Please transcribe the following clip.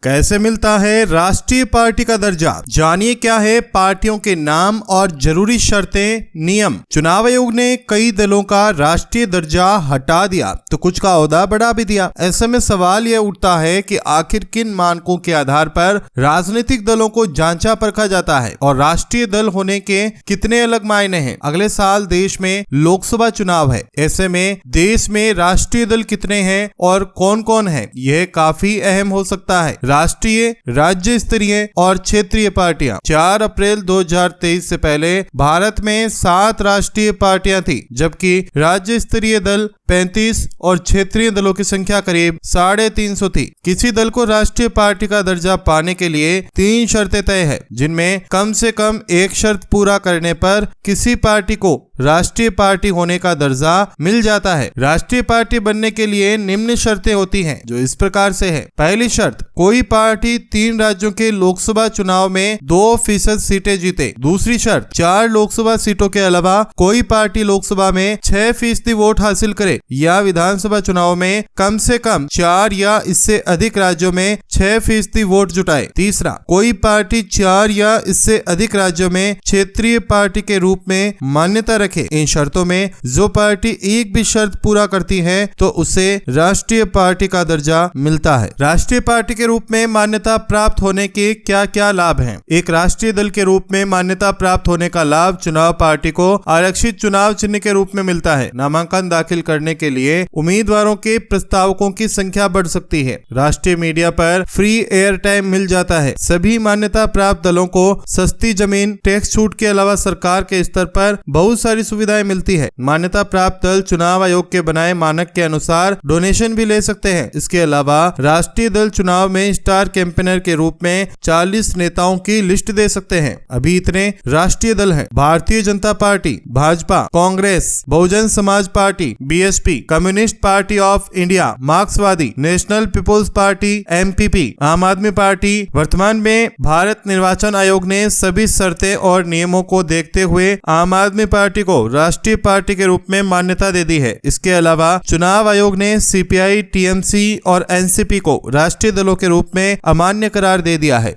कैसे मिलता है राष्ट्रीय पार्टी का दर्जा? जानिए क्या है पार्टियों के नाम और जरूरी शर्तें, नियम। चुनाव आयोग ने कई दलों का राष्ट्रीय दर्जा हटा दिया तो कुछ का ओहदा बढ़ा भी दिया। ऐसे में सवाल यह उठता है कि आखिर किन मानकों के आधार पर राजनीतिक दलों को जांचा परखा जाता है और राष्ट्रीय दल होने के कितने अलग मायने हैं। अगले साल देश में लोकसभा चुनाव है। ऐसे में देश में राष्ट्रीय दल कितने हैं और कौन कौन है, यह काफी अहम हो सकता है। राष्ट्रीय, राज्य स्तरीय और क्षेत्रीय पार्टियां। 4 अप्रैल 2023 से पहले भारत में 7 राष्ट्रीय पार्टियां थी, जबकि राज्य स्तरीय दल 35 और क्षेत्रीय दलों की संख्या करीब 350 थी। किसी दल को राष्ट्रीय पार्टी का दर्जा पाने के लिए 3 शर्तें तय है, जिनमें कम से कम एक शर्त पूरा करने पर किसी पार्टी को राष्ट्रीय पार्टी होने का दर्जा मिल जाता है। राष्ट्रीय पार्टी बनने के लिए निम्न शर्तें होती हैं, जो इस प्रकार से है। पहली शर्त, कोई पार्टी 3 राज्यों के लोकसभा चुनाव में 2% सीटें जीते। दूसरी शर्त, 4 लोकसभा सीटों के अलावा कोई पार्टी लोकसभा में 6% वोट हासिल करे या विधानसभा चुनाव में कम से कम 4 या इससे अधिक राज्यों में 6% वोट जुटाए। तीसरा, कोई पार्टी 4 या इससे अधिक राज्यों में क्षेत्रीय पार्टी के रूप में मान्यता रखे। इन शर्तों में जो पार्टी एक भी शर्त पूरा करती है तो उसे राष्ट्रीय पार्टी का दर्जा मिलता है। राष्ट्रीय पार्टी के रूप में मान्यता प्राप्त होने के क्या क्या लाभ हैं? एक राष्ट्रीय दल के रूप में मान्यता प्राप्त होने का लाभ चुनाव पार्टी को आरक्षित चुनाव चिन्ह के रूप में मिलता है। नामांकन दाखिल करने के लिए उम्मीदवारों के प्रस्तावकों की संख्या बढ़ सकती है। राष्ट्रीय मीडिया पर फ्री एयर टाइम मिल जाता है। सभी मान्यता प्राप्त दलों को सस्ती जमीन, टैक्स छूट के अलावा सरकार के स्तर पर बहुत सारी सुविधाएं मिलती है। मान्यता प्राप्त दल चुनाव आयोग के बनाए मानक के अनुसार डोनेशन भी ले सकते हैं। इसके अलावा राष्ट्रीय दल चुनाव में स्टार कैंपेनर के रूप में 40 नेताओं की लिस्ट दे सकते हैं। अभी इतने राष्ट्रीय दल हैं: Bharatiya Janata party, Bhajpa, Congress, Bahujan Samaj party, BSP, communist party of India, मार्क्सवादी, नेशनल पीपुल्स पार्टी, एमपीपी, आम आदमी पार्टी। वर्तमान में भारत निर्वाचन आयोग ने सभी शर्तें और नियमों को देखते हुए आम आदमी पार्टी को राष्ट्रीय पार्टी के रूप में मान्यता दे दी है। इसके अलावा चुनाव आयोग ने सीपीआई, टीएमसी और एनसीपी को राष्ट्रीय दलों के रूप में अमान्य करार दे दिया है।